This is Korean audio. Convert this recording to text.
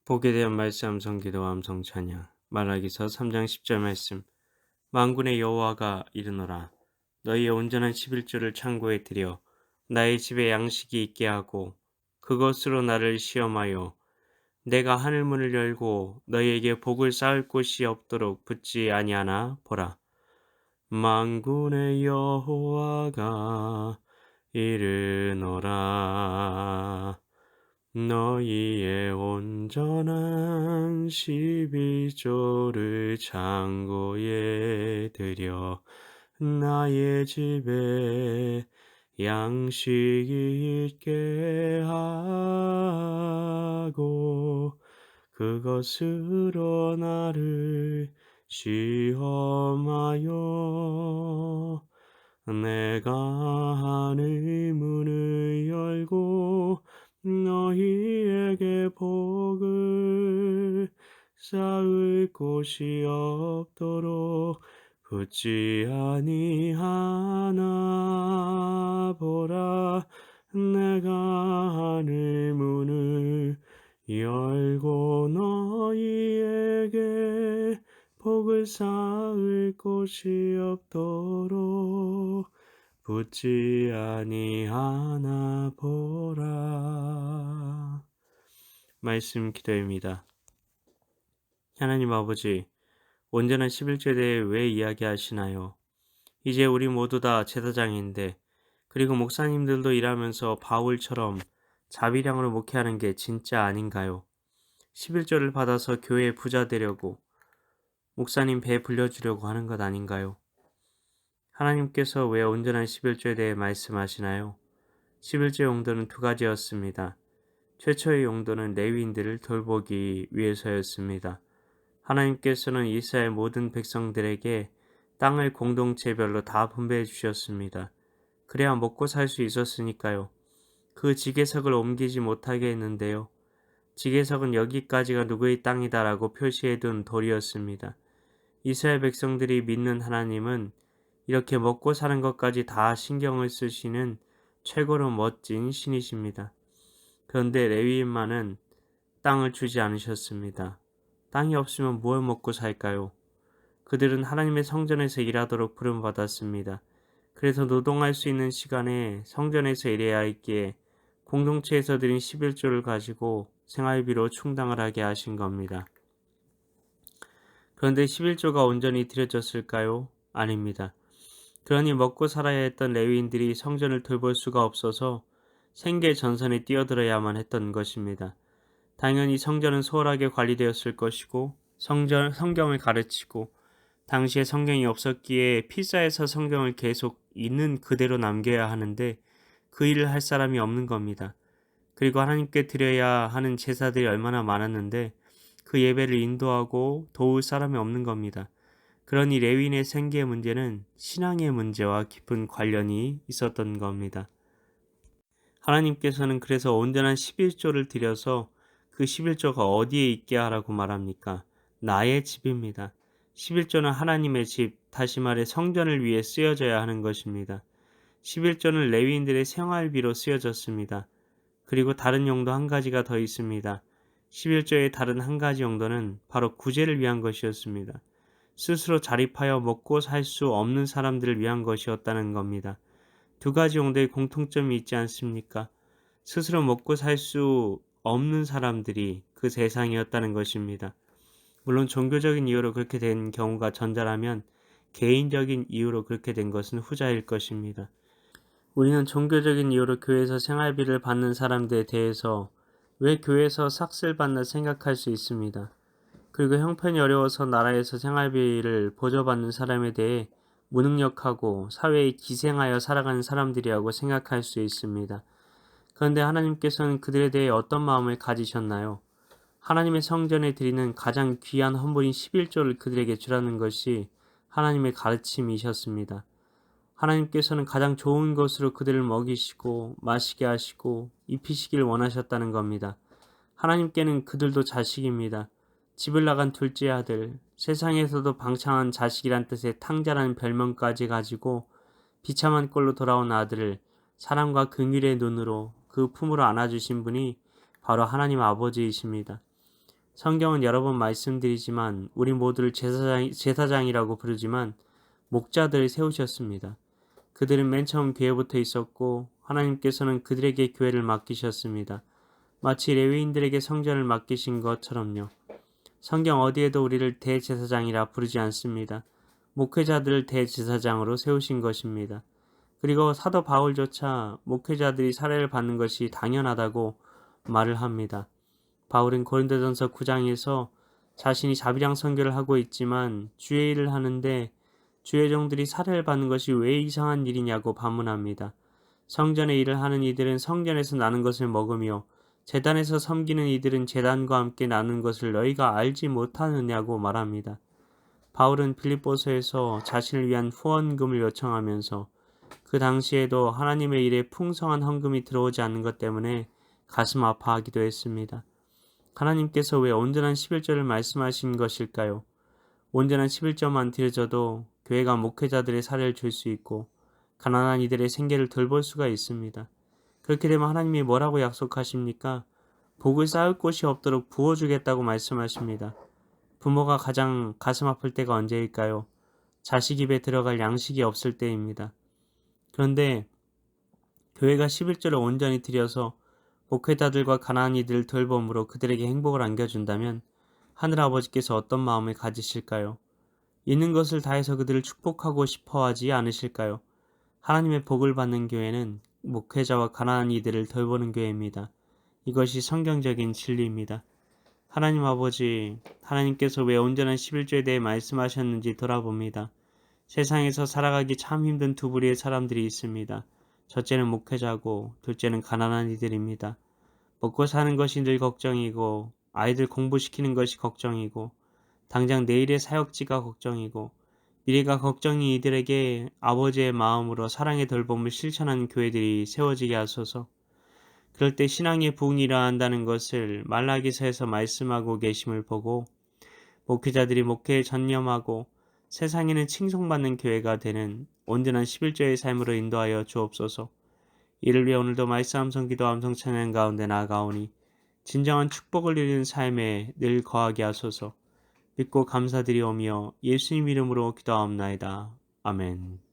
복에 대한 말씀 성기도와 암송 찬양 말라기서 3장 10절 말씀. 만군의 여호와가 이르노라. 너희의 온전한 11조를 창고에 들여 나의 집에 양식이 있게 하고 그것으로 나를 시험하여 내가 하늘 문을 열고 너희에게 복을 쌓을 곳이 없도록 붙지 아니하나 보라. 만군의 여호와가 이르노라. 너희의 온전한 12조를 창고에 들여 나의 집에 양식이 있게 하고 그것으로 나를 시험하여 내가 하늘 문을 열고 너희에게 복을 쌓을 곳이 없도록 붙지 아니하나 보라. 내가 하늘 문을 열고 너희에게 복을 쌓을 곳이 없도록 붙지 아니하나 보라. 말씀 기도입니다. 하나님 아버지, 온전한 11조에 대해 왜 이야기하시나요? 이제 우리 모두 다 제사장인데, 그리고 목사님들도 일하면서 바울처럼 자비량으로 목회하는 게 진짜 아닌가요? 11조를 받아서 교회에 부자 되려고, 목사님 배 불려주려고 하는 것 아닌가요? 하나님께서 왜 온전한 11조에 대해 말씀하시나요? 11조 용도는 두 가지였습니다. 최초의 용도는 레위인들을 돌보기 위해서였습니다. 하나님께서는 이스라엘 모든 백성들에게 땅을 공동체별로 다 분배해 주셨습니다. 그래야 먹고 살 수 있었으니까요. 그 지계석을 옮기지 못하게 했는데요. 지계석은 여기까지가 누구의 땅이다라고 표시해둔 돌이었습니다. 이스라엘 백성들이 믿는 하나님은 이렇게 먹고 사는 것까지 다 신경을 쓰시는 최고로 멋진 신이십니다. 그런데 레위인만은 땅을 주지 않으셨습니다. 땅이 없으면 뭘 먹고 살까요? 그들은 하나님의 성전에서 일하도록 부름받았습니다. 그래서 노동할 수 있는 시간에 성전에서 일해야 했기에 공동체에서 드린 11조를 가지고 생활비로 충당을 하게 하신 겁니다. 그런데 11조가 온전히 드려졌을까요? 아닙니다. 그러니 먹고 살아야 했던 레위인들이 성전을 돌볼 수가 없어서 생계 전선에 뛰어들어야만 했던 것입니다. 당연히 성전은 소홀하게 관리되었을 것이고 성경을 가르치고 당시에 성경이 없었기에 필사에서 성경을 계속 있는 그대로 남겨야 하는데 그 일을 할 사람이 없는 겁니다. 그리고 하나님께 드려야 하는 제사들이 얼마나 많았는데 그 예배를 인도하고 도울 사람이 없는 겁니다. 그러니 레위인의 생계 문제는 신앙의 문제와 깊은 관련이 있었던 겁니다. 하나님께서는 그래서 온전한 11조를 드려서 그 11조가 어디에 있게 하라고 말합니까? 나의 집입니다. 11조는 하나님의 집, 다시 말해 성전을 위해 쓰여져야 하는 것입니다. 11조는 레위인들의 생활비로 쓰여졌습니다. 그리고 다른 용도 한 가지가 더 있습니다. 11조의 다른 한 가지 용도는 바로 구제를 위한 것이었습니다. 스스로 자립하여 먹고 살 수 없는 사람들을 위한 것이었다는 겁니다. 두 가지 용도의 공통점이 있지 않습니까? 스스로 먹고 살 수 없는 사람들이 그 대상이었다는 것입니다. 물론 종교적인 이유로 그렇게 된 경우가 전자라면 개인적인 이유로 그렇게 된 것은 후자일 것입니다. 우리는 종교적인 이유로 교회에서 생활비를 받는 사람들에 대해서 왜 교회에서 삭슬 받나 생각할 수 있습니다. 그리고 형편이 어려워서 나라에서 생활비를 보조받는 사람에 대해 무능력하고 사회에 기생하여 살아가는 사람들이라고 생각할 수 있습니다. 그런데 하나님께서는 그들에 대해 어떤 마음을 가지셨나요? 하나님의 성전에 드리는 가장 귀한 헌물인 11조를 그들에게 주라는 것이 하나님의 가르침이셨습니다. 하나님께서는 가장 좋은 것으로 그들을 먹이시고 마시게 하시고 입히시길 원하셨다는 겁니다. 하나님께는 그들도 자식입니다. 집을 나간 둘째 아들, 세상에서도 방창한 자식이란 뜻의 탕자라는 별명까지 가지고 비참한 꼴로 돌아온 아들을 사랑과 긍휼의 눈으로 그 품으로 안아주신 분이 바로 하나님 아버지이십니다. 성경은 여러 번 말씀드리지만 우리 모두를 제사장이라고 부르지만 목자들을 세우셨습니다. 그들은 맨 처음 교회부터 있었고 하나님께서는 그들에게 교회를 맡기셨습니다. 마치 레위인들에게 성전을 맡기신 것처럼요. 성경 어디에도 우리를 대제사장이라 부르지 않습니다. 목회자들을 대제사장으로 세우신 것입니다. 그리고 사도 바울조차 목회자들이 사례를 받는 것이 당연하다고 말을 합니다. 바울은 고린도전서 9장에서 자신이 자비랑 선교를 하고 있지만 주의 일을 하는데 주의 종들이 살해를 받는 것이 왜 이상한 일이냐고 반문합니다. 성전의 일을 하는 이들은 성전에서 나는 것을 먹으며 제단에서 섬기는 이들은 제단과 함께 나눈 것을 너희가 알지 못하느냐고 말합니다. 바울은 빌립보서에서 자신을 위한 후원금을 요청하면서 그 당시에도 하나님의 일에 풍성한 헌금이 들어오지 않는 것 때문에 가슴 아파하기도 했습니다. 하나님께서 왜 온전한 11조를 말씀하신 것일까요? 온전한 11조만 드려져도 교회가 목회자들의 살을 줄 수 있고 가난한 이들의 생계를 돌볼 수가 있습니다. 그렇게 되면 하나님이 뭐라고 약속하십니까? 복을 쌓을 곳이 없도록 부어주겠다고 말씀하십니다. 부모가 가장 가슴 아플 때가 언제일까요? 자식 입에 들어갈 양식이 없을 때입니다. 그런데 교회가 11조를 온전히 드려서 목회자들과 가난한 이들을 돌봄으로 그들에게 행복을 안겨준다면 하늘아버지께서 어떤 마음을 가지실까요? 있는 것을 다해서 그들을 축복하고 싶어 하지 않으실까요? 하나님의 복을 받는 교회는 목회자와 가난한 이들을 돌보는 교회입니다. 이것이 성경적인 진리입니다. 하나님 아버지, 하나님께서 왜 온전한 11조에 대해 말씀하셨는지 돌아봅니다. 세상에서 살아가기 참 힘든 두 부류의 사람들이 있습니다. 첫째는 목회자고 둘째는 가난한 이들입니다. 먹고 사는 것이 늘 걱정이고 아이들 공부시키는 것이 걱정이고 당장 내일의 사역지가 걱정이고 미래가 걱정인 이들에게 아버지의 마음으로 사랑의 돌봄을 실천하는 교회들이 세워지게 하소서. 그럴 때 신앙의 부흥이 일어난다는 것을 말라기서에서 말씀하고 계심을 보고 목회자들이 목회에 전념하고 세상에는 칭송받는 교회가 되는 온전한 11조의 삶으로 인도하여 주옵소서. 이를 위해 오늘도 말씀함성 기도함성 찬양 가운데 나아가오니 진정한 축복을 누리는 삶에 늘 거하게 하소서. 믿고 감사드리오며 예수님 이름으로 기도하옵나이다. 아멘.